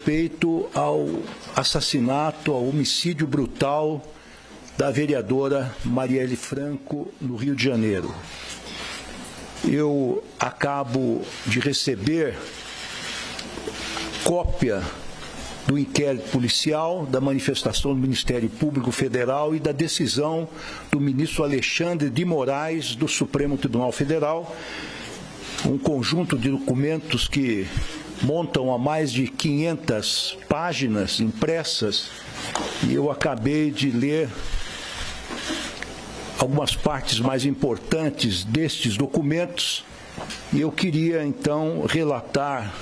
respeito ao assassinato, ao homicídio brutal da vereadora Marielle Franco, no Rio de Janeiro. Eu acabo de receber cópia do inquérito policial, da manifestação do Ministério Público Federal e da decisão do ministro Alexandre de Moraes, do Supremo Tribunal Federal, um conjunto de documentos que montam a mais de 500 páginas impressas, e eu acabei de ler algumas partes mais importantes destes documentos, e eu queria, então, relatar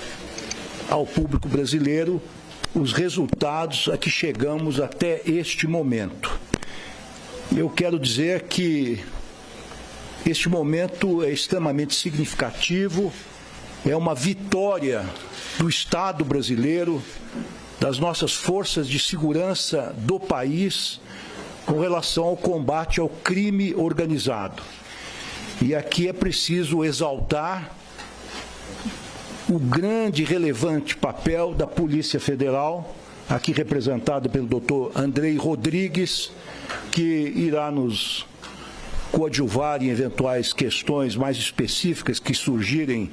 ao público brasileiro os resultados a que chegamos até este momento. Eu quero dizer que este momento é extremamente significativo, é uma vitória do Estado brasileiro, das nossas forças de segurança do país, com relação ao combate ao crime organizado. E aqui é preciso exaltar o grande e relevante papel da Polícia Federal, aqui representada pelo doutor Andrei Rodrigues, que irá nos coadjuvar em eventuais questões mais específicas que surgirem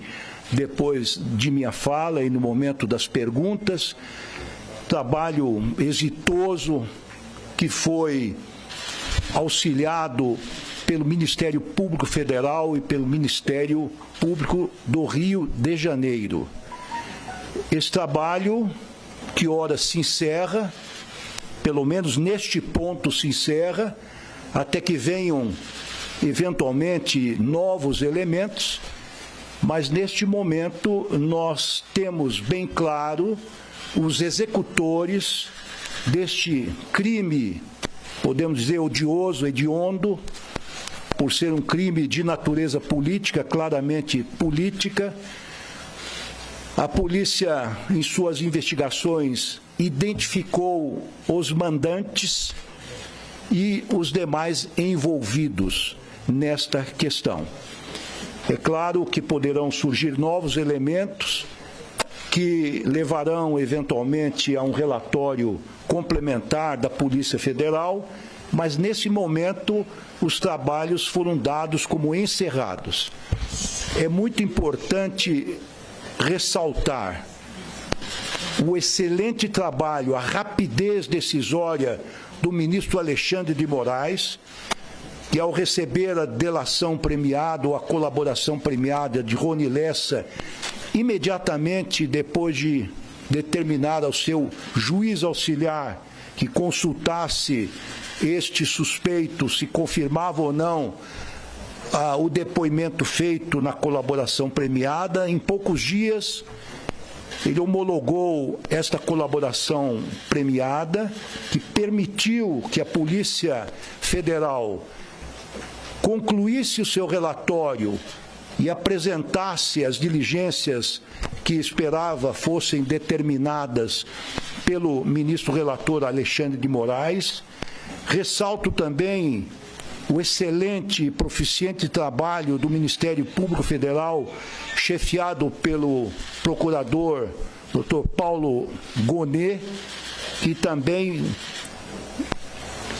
depois de minha fala e no momento das perguntas. Trabalho exitoso que foi auxiliado pelo Ministério Público Federal e pelo Ministério Público do Rio de Janeiro. Esse trabalho, que ora se encerra, pelo menos neste ponto se encerra, até que venham eventualmente novos elementos, mas neste momento nós temos bem claro os executores deste crime, podemos dizer, odioso, hediondo, por ser um crime de natureza política, claramente política. A polícia, em suas investigações, identificou os mandantes e os demais envolvidos nesta questão. É claro que poderão surgir novos elementos que levarão, eventualmente, a um relatório complementar da Polícia Federal, mas, nesse momento, os trabalhos foram dados como encerrados. É muito importante ressaltar o excelente trabalho, a rapidez decisória do ministro Alexandre de Moraes, que, ao receber a delação premiada ou a colaboração premiada de Rony Lessa, imediatamente depois de determinar ao seu juiz auxiliar que consultasse este suspeito, se confirmava ou não o depoimento feito na colaboração premiada, em poucos dias ele homologou esta colaboração premiada, que permitiu que a Polícia Federal concluísse o seu relatório e apresentasse as diligências que esperava fossem determinadas pelo ministro relator Alexandre de Moraes. Ressalto também o excelente e proficiente trabalho do Ministério Público Federal, chefiado pelo procurador Dr. Paulo Gonet, que também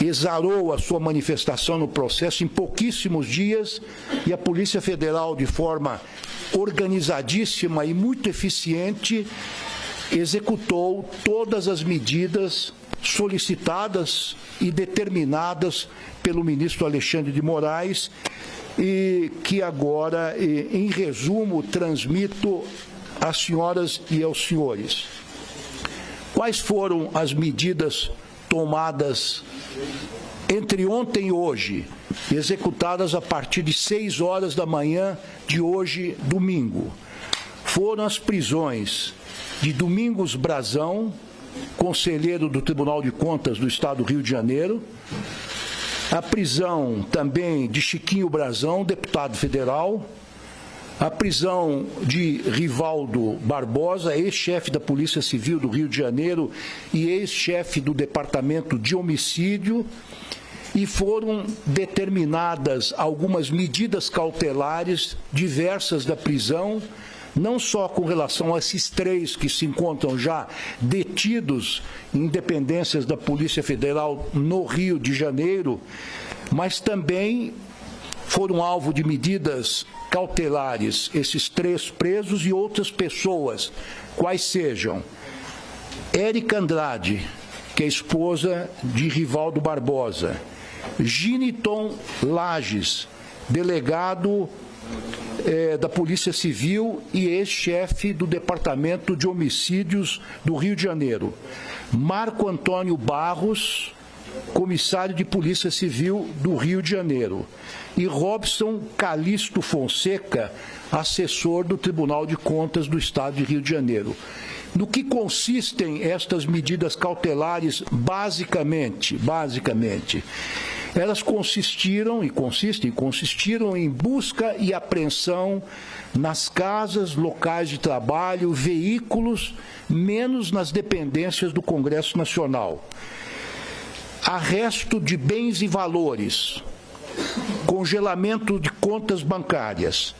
exarou a sua manifestação no processo em pouquíssimos dias, e a Polícia Federal, de forma organizadíssima e muito eficiente, executou todas as medidas solicitadas e determinadas pelo ministro Alexandre de Moraes, e que agora, em resumo, transmito às senhoras e aos senhores. Quais foram as medidas tomadas entre ontem e hoje, executadas a partir de 6 horas da manhã de hoje, domingo? Foram as prisões de Domingos Brazão, conselheiro do Tribunal de Contas do Estado do Rio de Janeiro, a prisão também de Chiquinho Brazão, deputado federal, a prisão de Rivaldo Barbosa, ex-chefe da Polícia Civil do Rio de Janeiro e ex-chefe do Departamento de Homicídio, e foram determinadas algumas medidas cautelares diversas da prisão, não só com relação a esses 3 que se encontram já detidos em dependências da Polícia Federal no Rio de Janeiro, mas também foram alvo de medidas cautelares esses 3 presos e outras pessoas, quais sejam Érica Andrade, que é esposa de Rivaldo Barbosa, Giniton Lages, delegado da Polícia Civil e ex-chefe do Departamento de Homicídios do Rio de Janeiro, Marco Antônio Barros, comissário de Polícia Civil do Rio de Janeiro, e Robson Calixto Fonseca, assessor do Tribunal de Contas do Estado de Rio de Janeiro. No que consistem estas medidas cautelares, basicamente? Elas consistiram em busca e apreensão nas casas, locais de trabalho, veículos, menos nas dependências do Congresso Nacional. Arresto de bens e valores, congelamento de contas bancárias,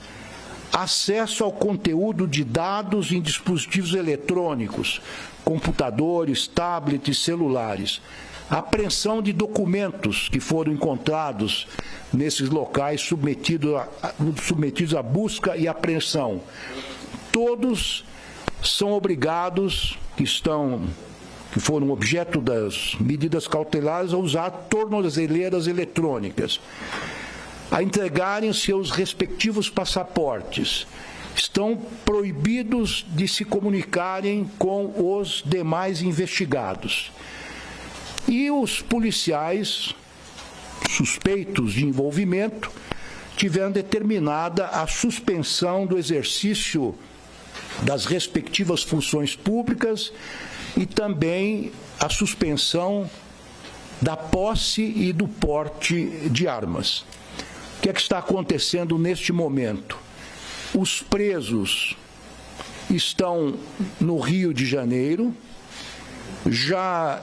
acesso ao conteúdo de dados em dispositivos eletrônicos, computadores, tablets, celulares, apreensão de documentos que foram encontrados nesses locais submetidos à busca e apreensão. Todos são obrigados, que foram objeto das medidas cautelares, a usar tornozeleiras eletrônicas, a entregarem seus respectivos passaportes. Estão proibidos de se comunicarem com os demais investigados. E os policiais suspeitos de envolvimento tiveram determinada a suspensão do exercício das respectivas funções públicas e também a suspensão da posse e do porte de armas. O que é que está acontecendo neste momento? Os presos estão no Rio de Janeiro, já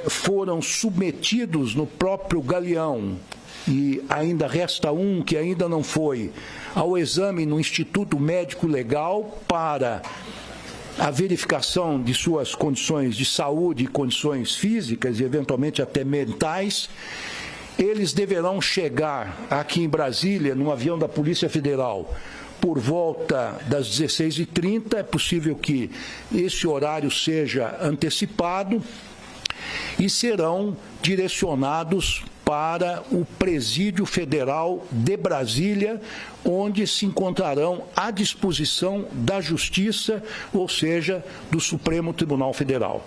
foram submetidos no próprio Galeão, e ainda resta um que ainda não foi, ao exame no Instituto Médico Legal para a verificação de suas condições de saúde e condições físicas e eventualmente até mentais. Eles deverão chegar aqui em Brasília, num avião da Polícia Federal, por volta das 16h30, é possível que esse horário seja antecipado, e serão direcionados para o Presídio Federal de Brasília, onde se encontrarão à disposição da Justiça, ou seja, do Supremo Tribunal Federal.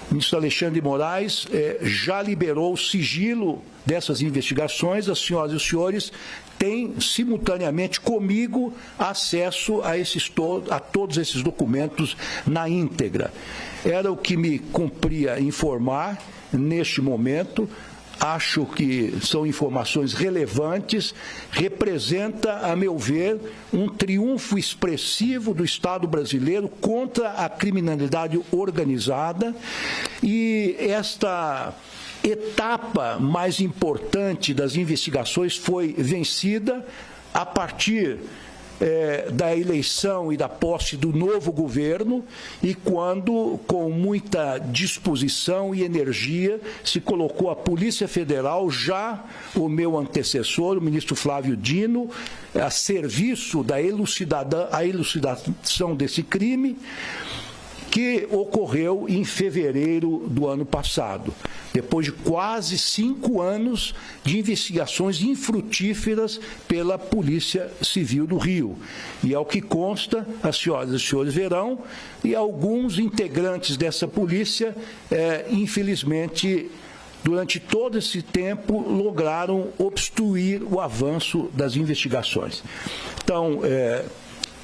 O ministro Alexandre de Moraes já liberou o sigilo dessas investigações. As senhoras e os senhores têm, simultaneamente comigo, acesso a todos esses documentos na íntegra. Era o que me cumpria informar neste momento. Acho que são informações relevantes, representa, a meu ver, um triunfo expressivo do Estado brasileiro contra a criminalidade organizada, e esta etapa mais importante das investigações foi vencida a partir da eleição e da posse do novo governo, e quando, com muita disposição e energia, se colocou a Polícia Federal, já o meu antecessor, o ministro Flávio Dino, a serviço da elucidação desse crime, que ocorreu em fevereiro do ano passado, depois de quase 5 anos de investigações infrutíferas pela Polícia Civil do Rio. E ao que consta, as senhoras e os senhores verão, e alguns integrantes dessa polícia, infelizmente, durante todo esse tempo, lograram obstruir o avanço das investigações. Então,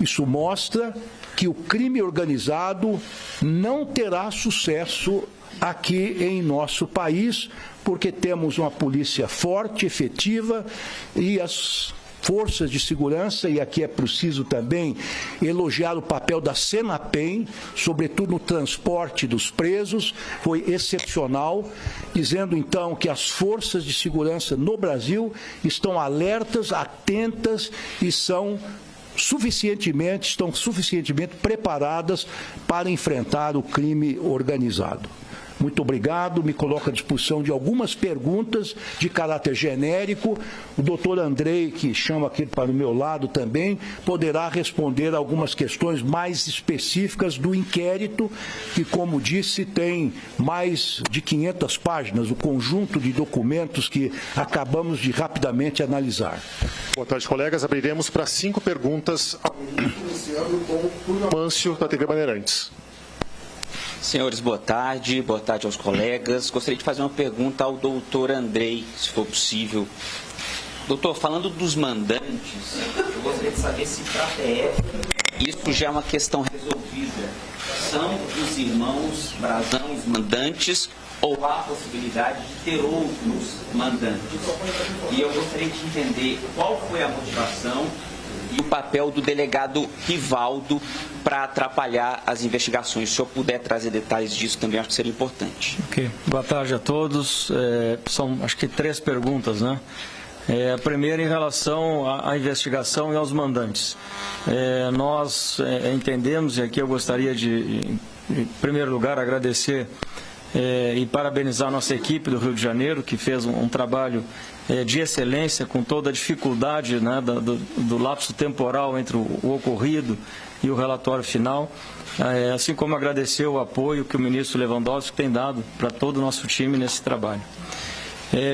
isso mostra que o crime organizado não terá sucesso aqui em nosso país, porque temos uma polícia forte, efetiva, e as forças de segurança, e aqui é preciso também elogiar o papel da Senapen, sobretudo no transporte dos presos, foi excepcional, dizendo então que as forças de segurança no Brasil estão alertas, atentas e são estão suficientemente preparadas para enfrentar o crime organizado. Muito obrigado, me coloco à disposição de algumas perguntas de caráter genérico. O doutor Andrei, que chama aqui para o meu lado também, poderá responder algumas questões mais específicas do inquérito, que, como disse, tem mais de 500 páginas, o conjunto de documentos que acabamos de rapidamente analisar. Boa tarde, colegas. Abriremos para 5 perguntas, iniciando com o Túlio Amâncio, da TV Bandeirantes. Senhores, boa tarde aos colegas. Gostaria de fazer uma pergunta ao doutor Andrei, se for possível. Doutor, falando dos mandantes, eu gostaria de saber se para a PF isso já é uma questão resolvida. São os irmãos Brazão os mandantes ou há a possibilidade de ter outros mandantes? E eu gostaria de entender qual foi a motivação e o papel do delegado Rivaldo para atrapalhar as investigações. Se o senhor puder trazer detalhes disso também, acho que seria importante. Ok. Boa tarde a todos. São, acho que 3 perguntas, né? A primeira em relação à investigação e aos mandantes. Nós entendemos, e aqui eu gostaria de, em primeiro lugar, agradecer e parabenizar a nossa equipe do Rio de Janeiro, que fez um trabalho de excelência, com toda a dificuldade, né, do lapso temporal entre o ocorrido e o relatório final, assim como agradecer o apoio que o ministro Lewandowski tem dado para todo o nosso time nesse trabalho.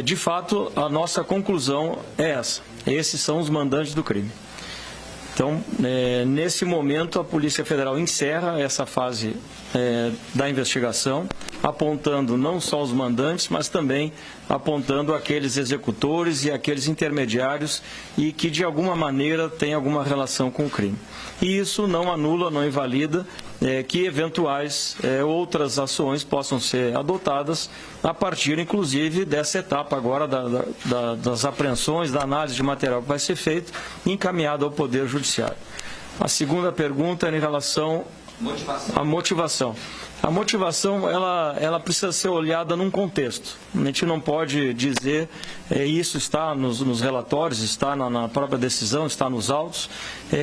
De fato, a nossa conclusão é essa: esses são os mandantes do crime. Então, nesse momento, a Polícia Federal encerra essa fase da investigação, apontando não só os mandantes, mas também apontando aqueles executores e aqueles intermediários e que, de alguma maneira, têm alguma relação com o crime. E isso não anula, não invalida que eventuais outras ações possam ser adotadas a partir, inclusive, dessa etapa agora das apreensões, da análise de material que vai ser feito e encaminhado ao Poder Judiciário. A segunda pergunta é em relação à motivação. A motivação, ela precisa ser olhada num contexto. A gente não pode dizer, isso está nos relatórios, está na própria decisão, está nos autos,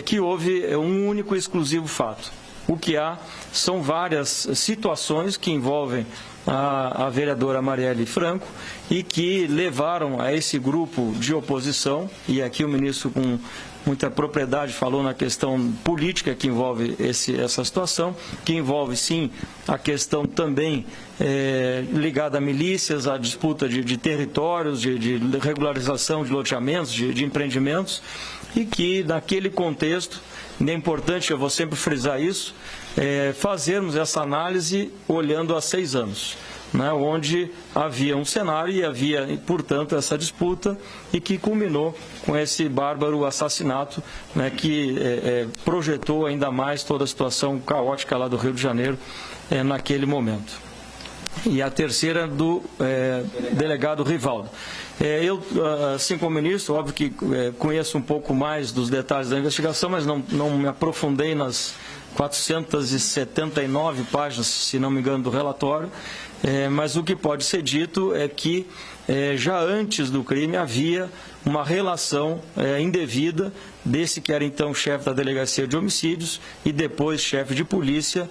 que houve um único e exclusivo fato. O que há são várias situações que envolvem a vereadora Marielle Franco e que levaram a esse grupo de oposição, e aqui o ministro com muita propriedade falou na questão política que envolve essa situação, que envolve sim a questão também ligada a milícias, a disputa de territórios, de regularização de loteamentos, de empreendimentos, e que naquele contexto, é importante, eu vou sempre frisar isso, fazermos essa análise olhando há 6 anos. Né, onde havia um cenário e havia, portanto, essa disputa e que culminou com esse bárbaro assassinato, né, que projetou ainda mais toda a situação caótica lá do Rio de Janeiro naquele momento. E a terceira do delegado Rivaldo. Eu, assim como ministro, óbvio que conheço um pouco mais dos detalhes da investigação, mas não me aprofundei nas 479 páginas, se não me engano, do relatório. Mas o que pode ser dito é que já antes do crime havia uma relação indevida desse que era então chefe da Delegacia de Homicídios e depois chefe de polícia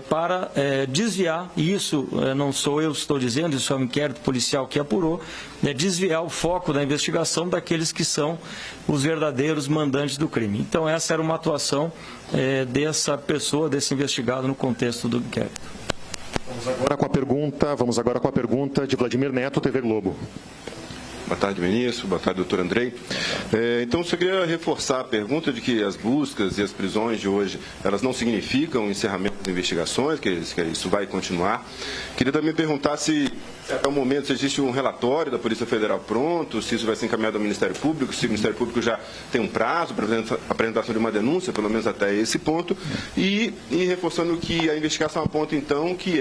para desviar, e isso não sou eu que estou dizendo, isso é um inquérito policial que apurou, desviar o foco da investigação daqueles que são os verdadeiros mandantes do crime. Então essa era uma atuação dessa pessoa, desse investigado no contexto do inquérito. Vamos agora com a pergunta de Vladimir Neto, TV Globo. Boa tarde, ministro. Boa tarde, doutor Andrei. Então, eu só queria reforçar a pergunta de que as buscas e as prisões de hoje, elas não significam o encerramento das investigações, que isso vai continuar. Queria também perguntar se, até o momento, se existe um relatório da Polícia Federal pronto, se isso vai ser encaminhado ao Ministério Público, se o Ministério Público já tem um prazo para a apresentação de uma denúncia, pelo menos até esse ponto, e reforçando que a investigação aponta, então, que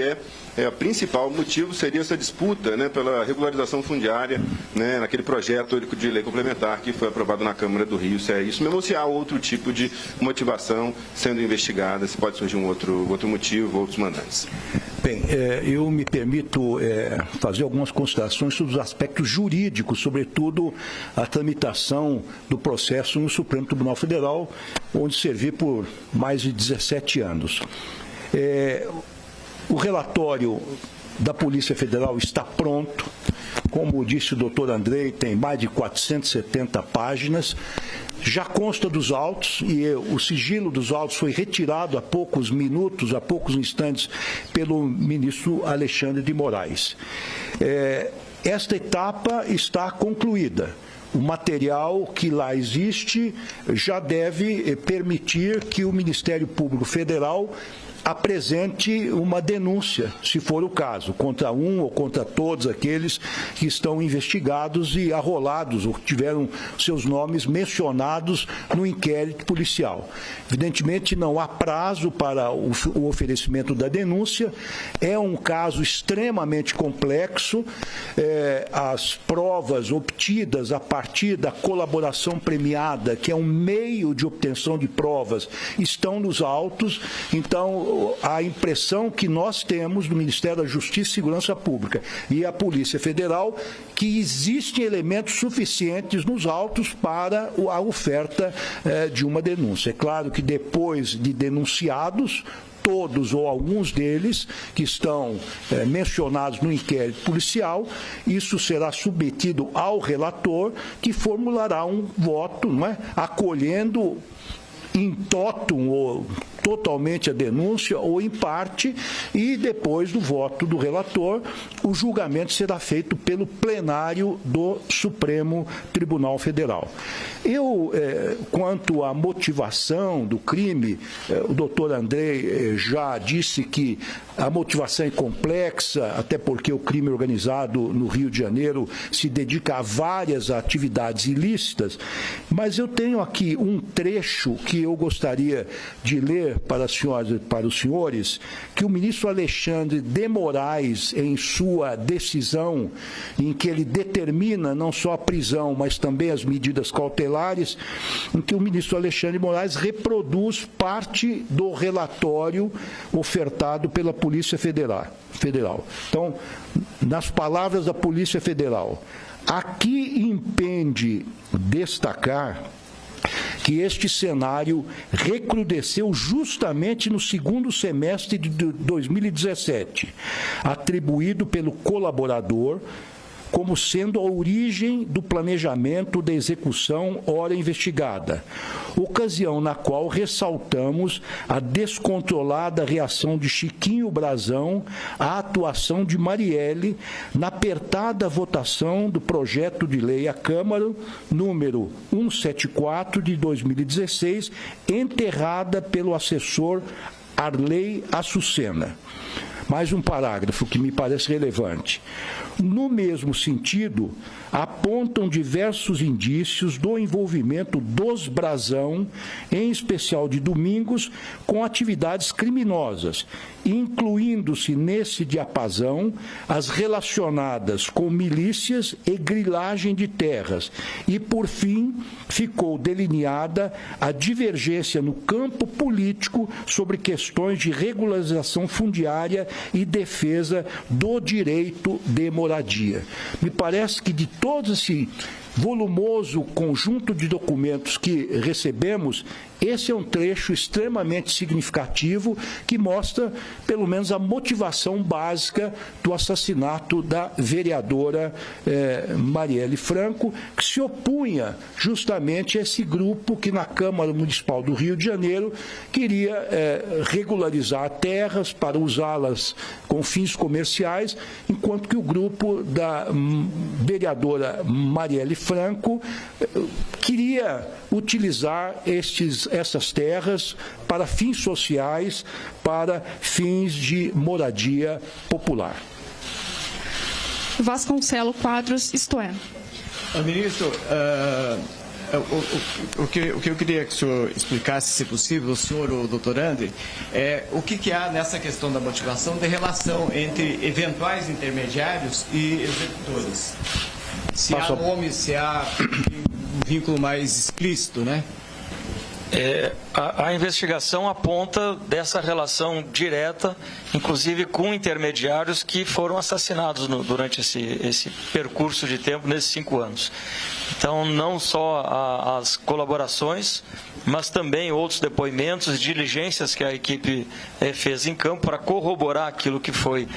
o principal motivo seria essa disputa, né, pela regularização fundiária, né, naquele projeto de lei complementar que foi aprovado na Câmara do Rio, se é isso mesmo ou se há outro tipo de motivação sendo investigada, se pode surgir um outro motivo, outros mandantes. Bem, eu me permito fazer algumas considerações sobre os aspectos jurídicos, sobretudo a tramitação do processo no Supremo Tribunal Federal, onde servi por mais de 17 anos. O relatório da Polícia Federal está pronto. Como disse o doutor Andrei, tem mais de 470 páginas. Já consta dos autos, e o sigilo dos autos foi retirado há poucos minutos, há poucos instantes, pelo ministro Alexandre de Moraes. Esta etapa está concluída. O material que lá existe já deve permitir que o Ministério Público Federal apresente uma denúncia, se for o caso, contra um ou contra todos aqueles que estão investigados e arrolados ou que tiveram seus nomes mencionados no inquérito policial. Evidentemente, não há prazo para o oferecimento da denúncia, é um caso extremamente complexo, as provas obtidas a partir da colaboração premiada, que é um meio de obtenção de provas, estão nos autos. Então, a impressão que nós temos do Ministério da Justiça e Segurança Pública e a Polícia Federal que existem elementos suficientes nos autos para a oferta de uma denúncia. É claro que depois de denunciados, todos ou alguns deles que estão mencionados no inquérito policial, isso será submetido ao relator, que formulará um voto, não é? Acolhendo in totum ou totalmente a denúncia ou em parte, e depois do voto do relator, o julgamento será feito pelo plenário do Supremo Tribunal Federal. Quanto à motivação do crime, o doutor Andrei já disse que a motivação é complexa, até porque o crime organizado no Rio de Janeiro se dedica a várias atividades ilícitas, mas eu tenho aqui um trecho que eu gostaria de ler para as senhoras e para os senhores, que o ministro Alexandre de Moraes, em sua decisão, em que ele determina não só a prisão, mas também as medidas cautelares, em que o ministro Alexandre de Moraes reproduz parte do relatório ofertado pela Polícia Federal. Então, nas palavras da Polícia Federal, aqui impende destacar que este cenário recrudesceu justamente no segundo semestre de 2017, atribuído pelo colaborador como sendo a origem do planejamento da execução ora investigada, ocasião na qual ressaltamos a descontrolada reação de Chiquinho Brazão à atuação de Marielle na apertada votação do projeto de lei à Câmara, número 174 de 2016, enterrada pelo assessor Arley Açucena. Mais um parágrafo que me parece relevante. No mesmo sentido, apontam diversos indícios do envolvimento dos Brazão, em especial de Domingos, com atividades criminosas, incluindo-se nesse diapasão as relacionadas com milícias e grilagem de terras. E, por fim, ficou delineada a divergência no campo político sobre questões de regularização fundiária e defesa do direito de moradia. Me parece que de todo esse volumoso conjunto de documentos que recebemos, esse é um trecho extremamente significativo que mostra, pelo menos, a motivação básica do assassinato da vereadora Marielle Franco, que se opunha justamente a esse grupo que na Câmara Municipal do Rio de Janeiro queria regularizar terras para usá-las com fins comerciais, enquanto que o grupo da vereadora Marielle Franco queria utilizar essas terras para fins sociais, para fins de moradia popular. Vasconcelos Quadros, isto é. Ministro, o que eu queria que o senhor explicasse, se possível, o senhor ou o doutor André, é o que há nessa questão da motivação de relação entre eventuais intermediários e executores. Se há nome, se há um vínculo mais explícito, né? A investigação aponta dessa relação direta, inclusive com intermediários que foram assassinados durante esse percurso de tempo, nesses 5 anos. Então, não só as colaborações, mas também outros depoimentos, diligências que a equipe fez em campo para corroborar aquilo que foi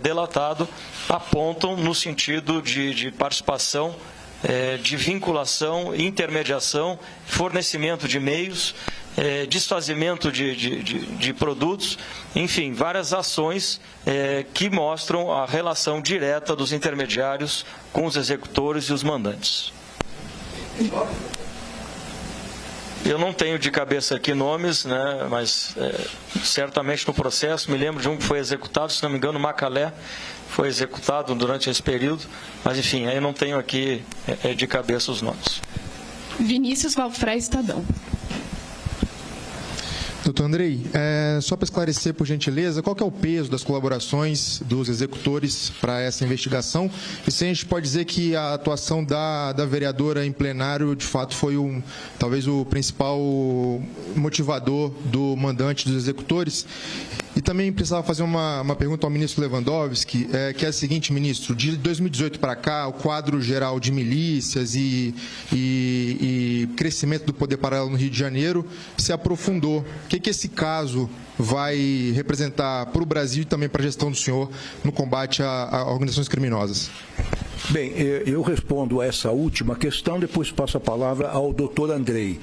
delatado, apontam no sentido de participação, de vinculação, intermediação, fornecimento de meios, desfazimento de produtos, enfim, várias ações que mostram a relação direta dos intermediários com os executores e os mandantes. Eu não tenho de cabeça aqui nomes, né, mas certamente no processo, me lembro de um que foi executado, se não me engano, Macalé, foi executado durante esse período, mas enfim, aí eu não tenho aqui de cabeça os nomes. Vinícius Valfré, Estadão. Doutor Andrei, só para esclarecer, por gentileza, qual que é o peso das colaborações dos executores para essa investigação? E se a gente pode dizer que a atuação da vereadora em plenário, de fato, foi talvez o principal motivador do mandante dos executores? E também precisava fazer uma pergunta ao ministro Lewandowski, que é a seguinte, ministro: de 2018 para cá, o quadro geral de milícias e crescimento do poder paralelo no Rio de Janeiro se aprofundou. O que esse caso vai representar para o Brasil e também para a gestão do senhor no combate a organizações criminosas? Bem, eu respondo a essa última questão, depois passo a palavra ao doutor Andrei.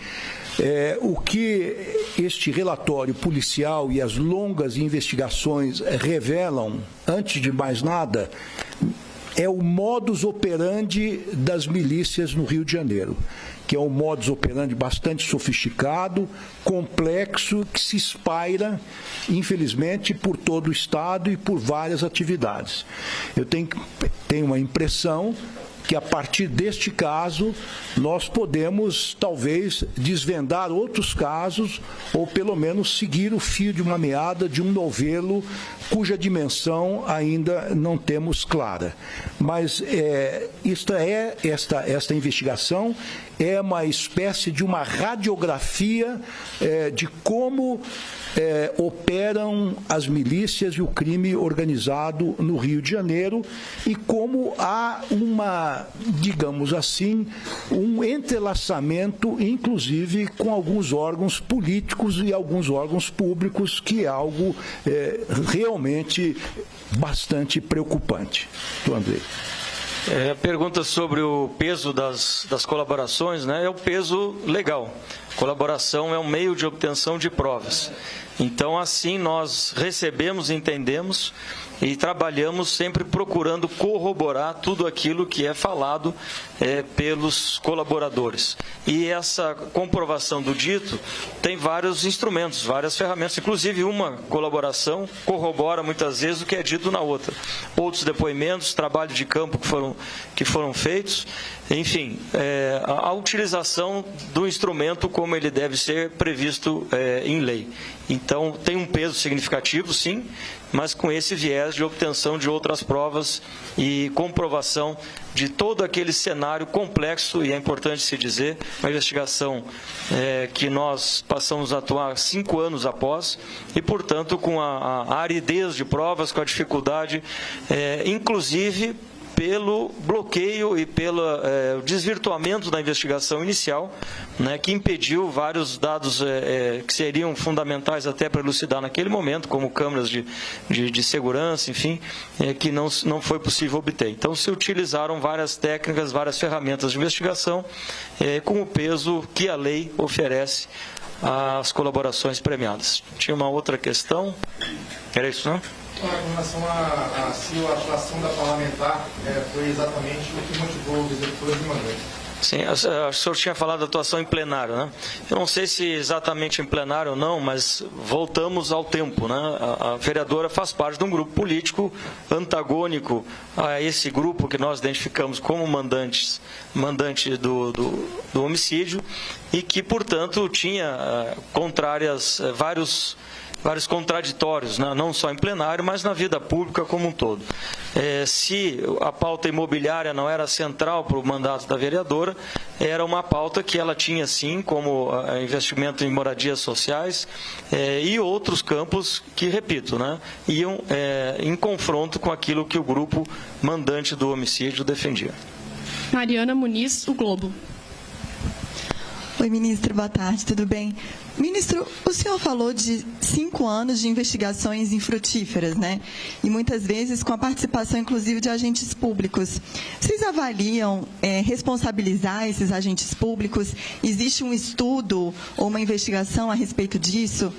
O que este relatório policial e as longas investigações revelam, antes de mais nada, é o modus operandi das milícias no Rio de Janeiro, que é um modus operandi bastante sofisticado, complexo, que se espalha, infelizmente, por todo o Estado e por várias atividades. Eu tenho uma impressão que, a partir deste caso, nós podemos, talvez, desvendar outros casos, ou pelo menos seguir o fio de uma meada de um novelo cuja dimensão ainda não temos clara. Mas esta investigação é uma espécie de uma radiografia de como operam as milícias e o crime organizado no Rio de Janeiro e como há digamos assim, um entrelaçamento, inclusive, com alguns órgãos políticos e alguns órgãos públicos, que é algo realmente bastante preocupante. Doutor Andrei. Pergunta sobre o peso das colaborações, né? É o peso legal. Colaboração é um meio de obtenção de provas. Então, assim, nós recebemos, entendemos e trabalhamos sempre procurando corroborar tudo aquilo que é falado pelos colaboradores. E essa comprovação do dito tem vários instrumentos, várias ferramentas, inclusive uma colaboração corrobora muitas vezes o que é dito na outra. Outros depoimentos, trabalho de campo que foram feitos, enfim, a utilização do instrumento como ele deve ser previsto em lei. Então, tem um peso significativo, sim, mas com esse viés de obtenção de outras provas e comprovação de todo aquele cenário complexo, e é importante se dizer, uma investigação que nós passamos a atuar 5 anos após, e, portanto, com a aridez de provas, com a dificuldade, inclusive pelo bloqueio e pelo desvirtuamento da investigação inicial, né, que impediu vários dados que seriam fundamentais até para elucidar naquele momento, como câmeras de segurança, enfim, que não foi possível obter. Então, se utilizaram várias técnicas, várias ferramentas de investigação, com o peso que a lei oferece às colaborações premiadas. Tinha uma outra questão? Era isso, não? Com relação a se a atuação da parlamentar foi exatamente o que motivou os executores de mandato. Sim, o senhor tinha falado da atuação em plenário, né? Eu não sei se exatamente em plenário ou não, mas voltamos ao tempo, né? A vereadora faz parte de um grupo político antagônico a esse grupo que nós identificamos como mandante do homicídio e que, portanto, tinha contrárias vários vários contraditórios, né? Não só em plenário, mas na vida pública como um todo. Se a pauta imobiliária não era central para o mandato da vereadora, era uma pauta que ela tinha, sim, como investimento em moradias sociais e outros campos que, repito, né, iam em confronto com aquilo que o grupo mandante do homicídio defendia. Mariana Muniz, O Globo. Oi, ministro, boa tarde, tudo bem? Ministro, o senhor falou de 5 anos de investigações infrutíferas, né? E muitas vezes com a participação, inclusive, de agentes públicos. Vocês avaliam responsabilizar esses agentes públicos? Existe um estudo ou uma investigação a respeito disso?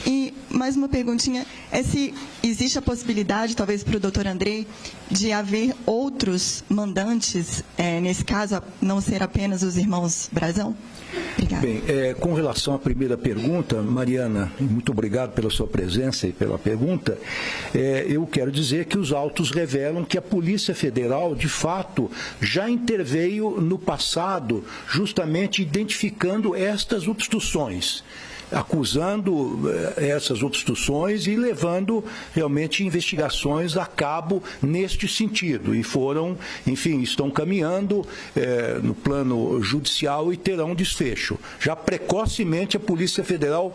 E mais uma perguntinha, se existe a possibilidade, talvez para o doutor Andrei, de haver outros mandantes, nesse caso, não ser apenas os irmãos Brazão? Obrigada. Bem, com relação à primeira pergunta, Mariana, muito obrigado pela sua presença e pela pergunta. Eu quero dizer que os autos revelam que a Polícia Federal, de fato, já interveio no passado, justamente identificando estas obstruções, acusando essas obstruções e levando realmente investigações a cabo neste sentido. E foram, enfim, estão caminhando no plano judicial e terão desfecho. Já precocemente a Polícia Federal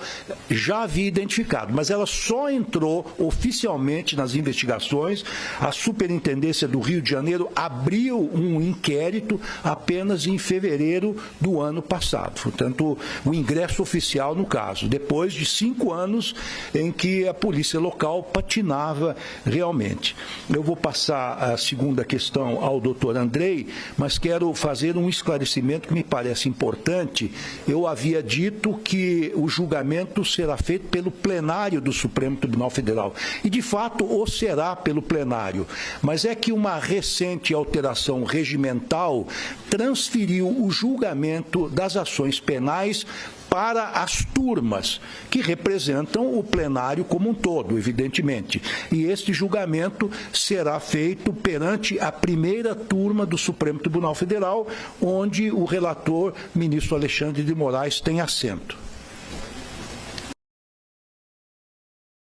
já havia identificado, mas ela só entrou oficialmente nas investigações. A Superintendência do Rio de Janeiro abriu um inquérito apenas em fevereiro do ano passado. Portanto, o ingresso oficial no caso, depois de 5 anos em que a polícia local patinava realmente. Eu vou passar a segunda questão ao doutor Andrei, mas quero fazer um esclarecimento que me parece importante. Eu havia dito que o julgamento será feito pelo plenário do Supremo Tribunal Federal. E, de fato, o será pelo plenário. Mas é que uma recente alteração regimental transferiu o julgamento das ações penais para as turmas, que representam o plenário como um todo, evidentemente. E este julgamento será feito perante a primeira turma do Supremo Tribunal Federal, onde o relator, ministro Alexandre de Moraes, tem assento.